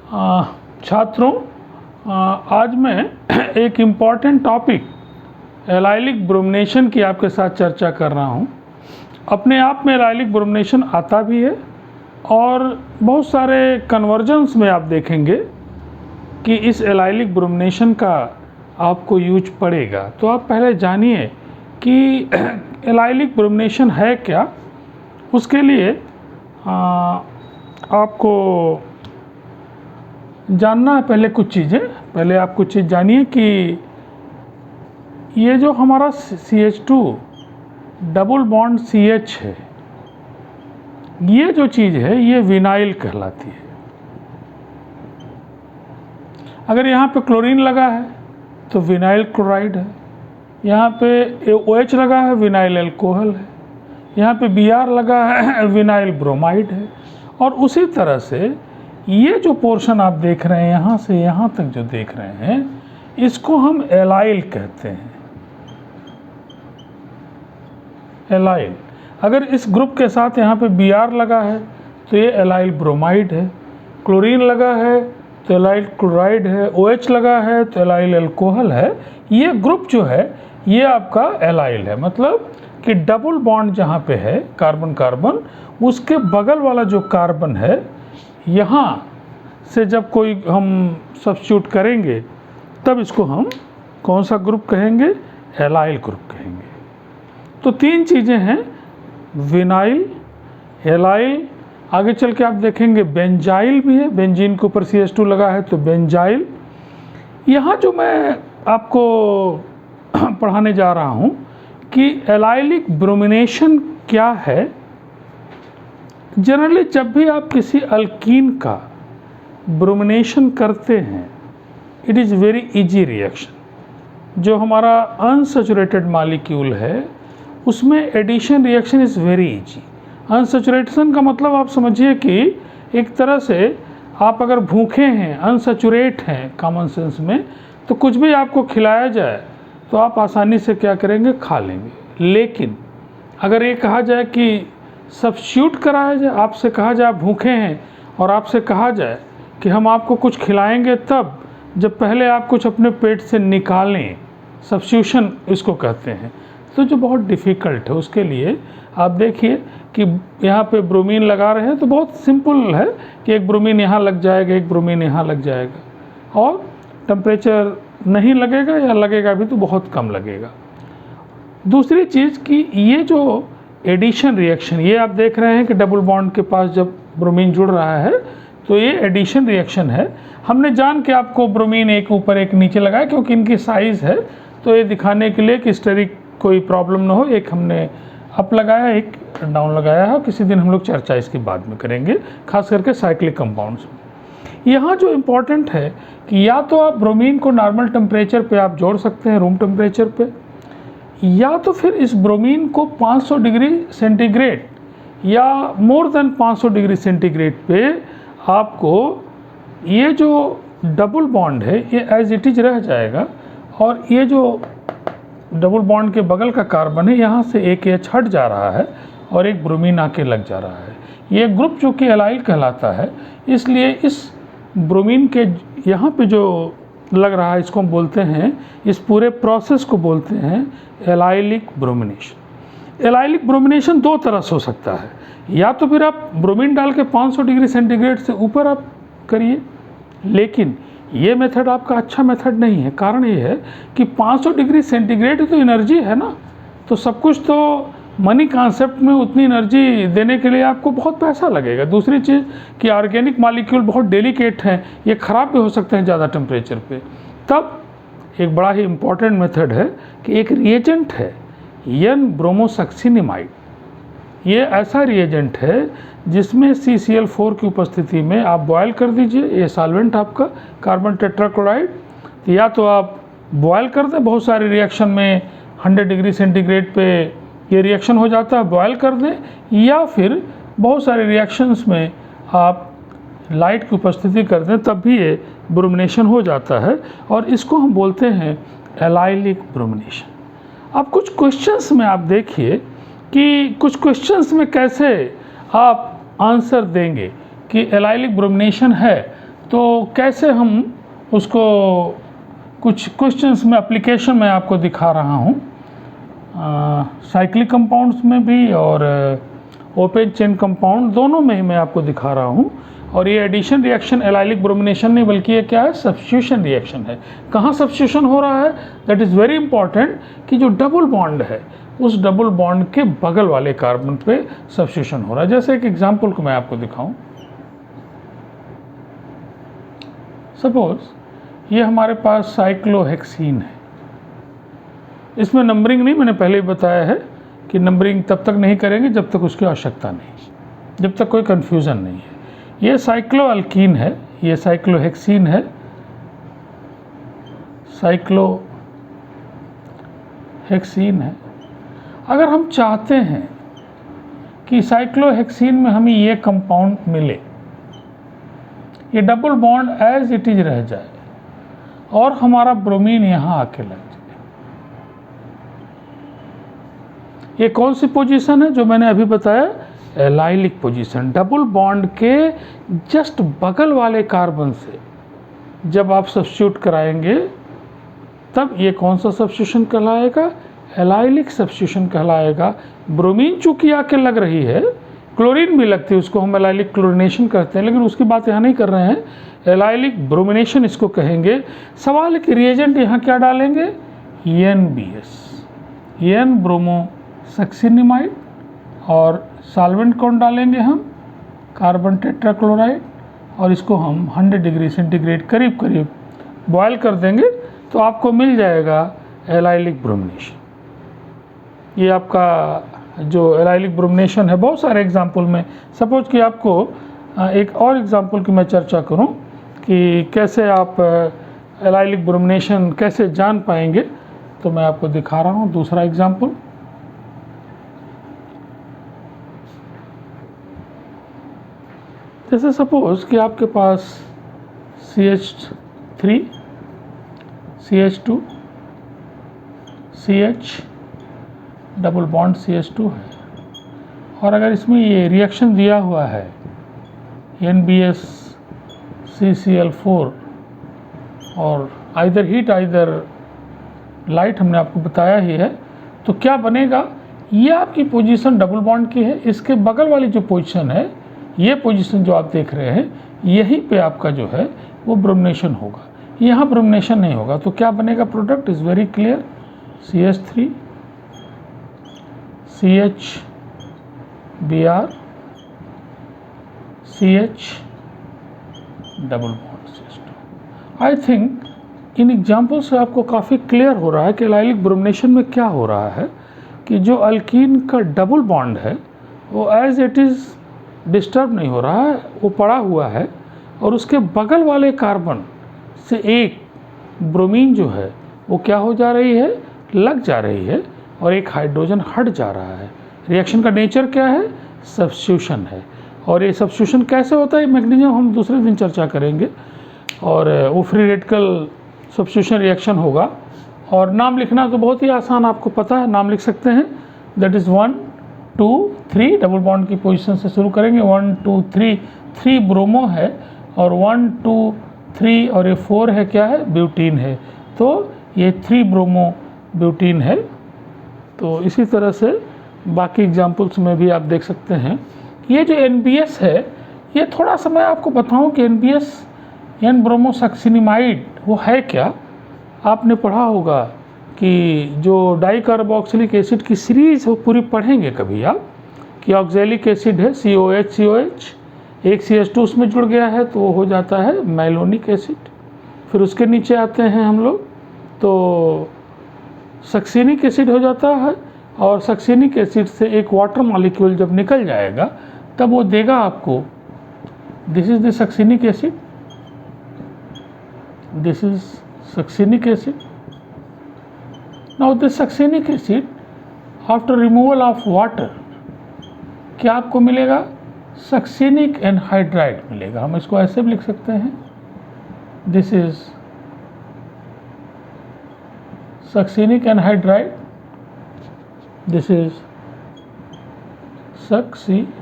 छात्रों, आज मैं एक इम्पॉर्टेंट टॉपिक एलाइलिक ब्रोमिनेशन की आपके साथ चर्चा कर रहा हूँ। अपने आप में एलाइलिक ब्रोमिनेशन आता भी है और बहुत सारे कन्वर्जन्स में आप देखेंगे कि इस एलाइलिक ब्रोमिनेशन का आपको यूज पड़ेगा। तो आप पहले जानिए कि एलाइलिक ब्रोमिनेशन है क्या। उसके लिए आपको जानना है पहले कुछ चीज़ें। पहले आप कुछ चीज़ जानिए कि ये जो हमारा CH2 डबल बॉन्ड CH है, ये जो चीज़ है ये विनाइल कहलाती है। अगर यहाँ पे क्लोरीन लगा है तो विनाइल क्लोराइड है, यहाँ पे OH लगा है विनाइल अल्कोहल है, यहाँ पे Br लगा है विनाइल ब्रोमाइड है। और उसी तरह से ये जो पोर्शन आप देख रहे हैं यहाँ से यहाँ तक जो देख रहे हैं, इसको हम एलाइल कहते हैं। एलाइल, अगर इस ग्रुप के साथ यहाँ पे Br लगा है तो ये एलाइल ब्रोमाइड है, क्लोरीन लगा है तो एलाइल क्लोराइड है, OH लगा है तो एलाइल अल्कोहल है। ये ग्रुप जो है ये आपका एलाइल है। मतलब कि डबल बॉन्ड जहाँ पे है कार्बन कार्बन, उसके बगल वाला जो कार्बन है, यहाँ से जब कोई हम सब्स्टिट्यूट करेंगे तब इसको हम कौन सा ग्रुप कहेंगे? एलाइल ग्रुप कहेंगे। तो तीन चीज़ें हैं, विनाइल, एलाइल, आगे चल के आप देखेंगे बेंजाइल भी है। बेंजीन के ऊपर CH2 लगा है तो बेंजाइल। यहाँ जो मैं आपको पढ़ाने जा रहा हूँ कि एलाइलिक ब्रोमिनेशन क्या है। जनरली जब भी आप किसी अल्कीन का ब्रोमिनेशन करते हैं, it is very easy reaction. जो हमारा अनसैचुरेटेड मॉलिक्यूल है उसमें addition reaction is very easy. Unsaturation का मतलब आप समझिए कि एक तरह से आप अगर भूखे हैं, अनसैचुरेट हैं कॉमन सेंस में, तो कुछ भी आपको खिलाया जाए तो आप आसानी से क्या करेंगे? खा लेंगे। लेकिन अगर ये कहा जाए कि सब्स्टिट्यूट कराया जाए, आपसे कहा जाए आप भूखे हैं और आपसे कहा जाए कि हम आपको कुछ खिलाएंगे, तब जब पहले आप कुछ अपने पेट से निकालें, सब्स्टिट्यूशन इसको कहते हैं, तो जो बहुत डिफ़िकल्ट है। उसके लिए आप देखिए कि यहाँ पे ब्रोमीन लगा रहे हैं तो बहुत सिंपल है कि एक ब्रोमीन यहाँ लग जाएगा, एक ब्रोमीन यहाँ लग जाएगा, और टेम्परेचर नहीं लगेगा या लगेगा भी तो बहुत कम लगेगा। दूसरी चीज़ कि ये जो एडिशन रिएक्शन, ये आप देख रहे हैं कि डबल बॉन्ड के पास जब ब्रोमीन जुड़ रहा है तो ये एडिशन रिएक्शन है। हमने जान के आपको ब्रोमीन एक ऊपर एक नीचे लगाया क्योंकि इनकी साइज़ है, तो ये दिखाने के लिए कि स्टेरिक कोई प्रॉब्लम ना हो, एक हमने अप लगाया, एक डाउन लगाया है। किसी दिन हम लोग चर्चा इसकी बाद में करेंगे, खास करके साइक्लिक कंपाउंड्स में। यहाँ जो इम्पोर्टेंट है कि या तो आप ब्रोमीन को नॉर्मल टेम्परेचर पे आप जोड़ सकते हैं, रूम टेम्परेचर पे, या तो फिर इस ब्रोमीन को 500 डिग्री सेंटीग्रेड या मोर देन 500 डिग्री सेंटीग्रेड पे आपको ये जो डबल बॉन्ड है ये एज इट इज रह जाएगा, और ये जो डबल बॉन्ड के बगल का कार्बन है यहाँ से एक H हट जा रहा है और एक ब्रोमीन आके लग जा रहा है। ये ग्रुप जो कि एलाइल कहलाता है, इसलिए इस ब्रोमीन के यहाँ पे जो लग रहा है इसको हम बोलते हैं, इस पूरे प्रोसेस को बोलते हैं एलाइलिक ब्रोमिनेशन। एलाइलिक ब्रोमिनेशन दो तरह से हो सकता है, या तो फिर आप ब्रोमीन डाल के 500 डिग्री सेंटीग्रेड से ऊपर आप करिए, लेकिन ये मेथड आपका अच्छा मेथड नहीं है। कारण ये है कि 500 डिग्री सेंटीग्रेड तो एनर्जी है ना, तो सब कुछ तो मनी कॉन्सेप्ट में उतनी एनर्जी देने के लिए आपको बहुत पैसा लगेगा। दूसरी चीज़ कि ऑर्गेनिक मॉलिक्यूल बहुत डेलिकेट हैं, ये ख़राब भी हो सकते हैं ज़्यादा टेम्परेचर पे। तब एक बड़ा ही इम्पॉर्टेंट मेथड है कि एक रिएजेंट है एन ब्रोमोसक्सिनिमाइड। ये ऐसा रिएजेंट है जिसमें CCl4 की उपस्थिति में आप बॉयल कर दीजिए, ये सॉल्वेंट आपका कार्बन टेट्राक्लोराइड, या तो आप बॉयल कर दें, बहुत सारे रिएक्शन में 100 डिग्री सेंटीग्रेड पे ये रिएक्शन हो जाता है, बॉयल कर दें, या फिर बहुत सारे रिएक्शंस में आप लाइट की उपस्थिति कर दें, तब भी ये ब्रोमिनेशन हो जाता है, और इसको हम बोलते हैं एलाइलिक ब्रोमिनेशन। अब कुछ क्वेश्चंस में आप देखिए कि कुछ क्वेश्चंस में कैसे आप आंसर देंगे कि एलाइलिक ब्रोमिनेशन है, तो कैसे हम उसको कुछ क्वेश्चंस में एप्लीकेशन में आपको दिखा रहा हूँ, साइक्लिक कंपाउंड्स में भी और ओपन चेन कंपाउंड दोनों में ही मैं आपको दिखा रहा हूँ। और ये एडिशन रिएक्शन एलाइलिक ब्रोमिनेशन नहीं बल्कि ये क्या है, सब्स्टिट्यूशन रिएक्शन है। कहाँ सब्स्टिट्यूशन हो रहा है, दैट इज़ वेरी इंपॉर्टेंट कि जो डबल बॉन्ड है उस डबल बॉन्ड के बगल वाले कार्बन पे सब्स्टिट्यूशन हो रहा है। जैसे एक एग्जांपल को मैं आपको दिखाऊं, सपोज ये हमारे पास साइक्लोहेक्सीन है। इसमें नंबरिंग नहीं, मैंने पहले ही बताया है कि नंबरिंग तब तक नहीं करेंगे जब तक उसकी आवश्यकता नहीं, जब तक कोई कन्फ्यूज़न नहीं है। ये साइक्लोअल्कीन है, ये साइक्लोहेक्सीन है, साइक्लोहेक्सीन है। अगर हम चाहते हैं कि साइक्लोहेक्सीन में हमें ये कंपाउंड मिले, ये double bond as it is रह जाए और हमारा ब्रोमीन यहाँ आके लग जाए, ये कौन सी पोजीशन है जो मैंने अभी बताया, एलाइलिक पोजीशन। डबल बॉन्ड के जस्ट बगल वाले कार्बन से जब आप सब्स्टिट्यूट कराएंगे तब ये कौन सा सब्स्टिट्यूशन कहलाएगा, एलाइलिक सब्स्टिट्यूशन कहलाएगा। ब्रोमीन चूंकि आके लग रही है, क्लोरीन भी लगती है, उसको हम एलाइलिक क्लोरिनेशन कहते हैं, लेकिन उसकी बात यहाँ नहीं कर रहे हैं, एलाइलिक ब्रोमिनेशन इसको कहेंगे। सवाल है कि रिएजेंट यहाँ क्या डालेंगे, NBS, एन ब्रोमो सक्सिनिमाइड, और सॉल्वेंट कौन डालेंगे हम, कार्बन टेट्राक्लोराइड, और इसको हम 100 डिग्री सेंटीग्रेड करीब करीब बॉयल कर देंगे तो आपको मिल जाएगा एलाइलिक ब्रोमिनेशन। ये आपका जो एलाइलिक ब्रोमिनेशन है, बहुत सारे एग्जाम्पल में, सपोज कि आपको एक और एग्जाम्पल की मैं चर्चा करूं कि कैसे आप एलाइलिक ब्रोमिनेशन कैसे जान पाएंगे, तो मैं आपको दिखा रहा हूं दूसरा एग्जाम्पल। जैसे सपोज कि आपके पास CH3 CH2 CH double bond CH2 है, और अगर इसमें ये रिएक्शन दिया हुआ है NBS CCl4 और आइदर हीट आइदर लाइट, हमने आपको बताया ही है, तो क्या बनेगा, ये आपकी पोजीशन डबल बॉन्ड की है, इसके बगल वाली जो पोजीशन है, ये पोजीशन जो आप देख रहे हैं, यहीं पे आपका जो है वो ब्रोमिनेशन होगा, यहाँ ब्रोमिनेशन नहीं होगा। तो क्या बनेगा, product is very clear, CH3 CHBr CH double bond CH2। I think in example से आपको काफ़ी क्लियर हो रहा है कि एलाइलिक ब्रोमिनेशन में क्या हो रहा है कि जो अल्कीन का डबल बॉन्ड है वो एज इट इज़ डिस्टर्ब नहीं हो रहा है, वो पड़ा हुआ है, और उसके बगल वाले कार्बन से एक ब्रोमीन जो है वो क्या हो जा रही है, लग जा रही है, और एक हाइड्रोजन हट जा रहा है। रिएक्शन का नेचर क्या है, सब्स्टिट्यूशन है, और ये सब्स्टिट्यूशन कैसे होता है, मैकेनिज्म हम दूसरे दिन चर्चा करेंगे। और वो फ्री रेडिकल सब्स्टिट्यूशन रिएक्शन होगा, और नाम लिखना तो बहुत ही आसान, आपको पता है, नाम लिख सकते हैं, दैट इज़ 1 2 3, डबल बॉन्ड की पोजीशन से शुरू करेंगे, 1 2 3, 3 ब्रोमो है, और 1 2 3 और ये 4 है, क्या है, ब्यूटीन है, तो ये 3 ब्रोमो ब्यूटीन है। तो इसी तरह से बाकी एग्जाम्पल्स में भी आप देख सकते हैं। ये जो NBS है, ये थोड़ा सा मैं आपको बताऊं कि NBS एन ब्रोमो सक्सिनिमाइड वो है क्या। आपने पढ़ा होगा कि जो डाइकार्बोक्सिलिक एसिड की सीरीज़ वो पूरी पढ़ेंगे कभी आप, कि ऑक्जेलिक एसिड है COH, एक CH2 उसमें जुड़ गया है तो वो हो जाता है मैलोनिक एसिड। फिर उसके नीचे आते हैं हम लोग तो सक्सिनिक एसिड हो जाता है, और सक्सिनिक एसिड से एक वाटर मॉलिक्यूल जब निकल जाएगा तब वो देगा आपको, this is the succinic acid, this is succinic acid. Now this succinic acid after removal of water क्या आपको मिलेगा, सक्सिनिक एनहाइड्राइड मिलेगा। हम इसको ऐसे भी लिख सकते हैं, this is succinic anhydride, this is succinic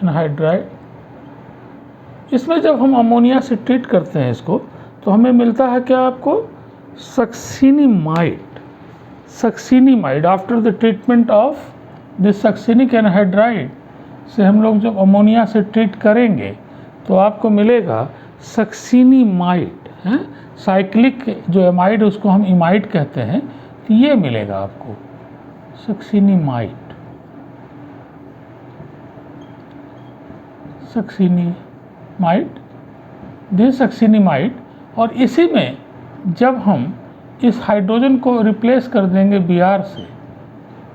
anhydride. इसमें जब हम अमोनिया से ट्रीट करते हैं इसको तो हमें मिलता है क्या आपको, succinimide. Succinimide after the treatment of this succinic anhydride से हम लोग जब अमोनिया से ट्रीट करेंगे तो आपको मिलेगा सक्सिनिमाइड। हैं, साइक्लिक जो एमाइड उसको हम इमाइड कहते हैं, तो ये मिलेगा आपको सक्सिनिमाइड। Succinimide, this succinimide. और इसी में जब हम इस हाइड्रोजन को रिप्लेस कर देंगे Br से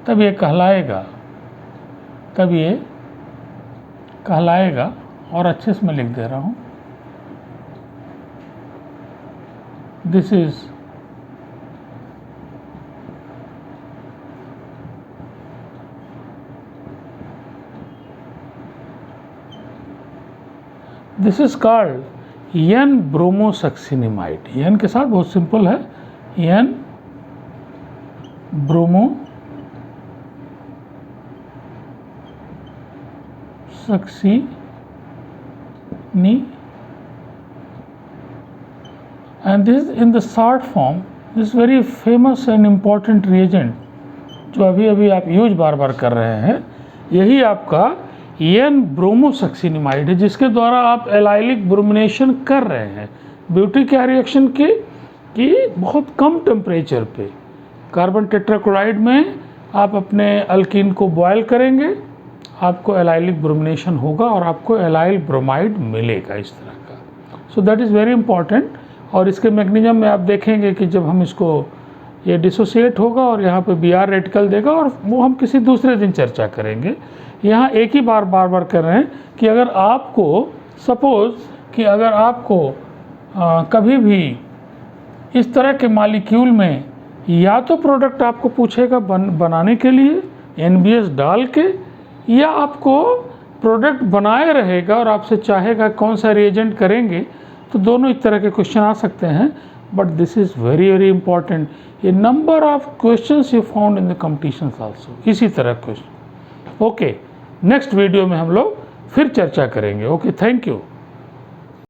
तब ये कहलाएगा, और अच्छे से मैं लिख दे रहा हूँ, this is called N bromosuccinimide. N के साथ बहुत सिंपल है, N bromosuccini, and this in the short form, this very famous and important reagent जो अभी आप यूज बार बार कर रहे हैं, यही आपका एन ब्रोमोसक्सिनिमाइड है, जिसके द्वारा आप एलाइलिक ब्रोमिनेशन कर रहे हैं। ब्यूटी क्या रिएक्शन की कि बहुत कम टेम्परेचर पे कार्बन टेट्राक्लोराइड में आप अपने अल्कीन को बॉयल करेंगे, आपको एलाइलिक ब्रोमिनेशन होगा और आपको एलाइल ब्रोमाइड मिलेगा इस तरह का। So that is very important. और इसके मैकेनिज्म में आप देखेंगे कि जब हम इसको ये डिसोसिएट होगा और यहाँ पे Br रेडिकल देगा, और वो हम किसी दूसरे दिन चर्चा करेंगे। यहाँ एक ही बार बार कर रहे हैं कि अगर आपको सपोज़ कि अगर आपको कभी भी इस तरह के मॉलिक्यूल में या तो प्रोडक्ट आपको पूछेगा बनाने के लिए NBS डाल के, या आपको प्रोडक्ट बनाए रहेगा और आपसे चाहेगा कौन सा रिएजेंट करेंगे, तो दोनों इस तरह के क्वेश्चन आ सकते हैं। But this is very important. ये number of questions you found in the competitions also, इसी तरह क्वेश्चन। ओके, नेक्स्ट वीडियो में हम लोग फिर चर्चा करेंगे। Okay, thank you.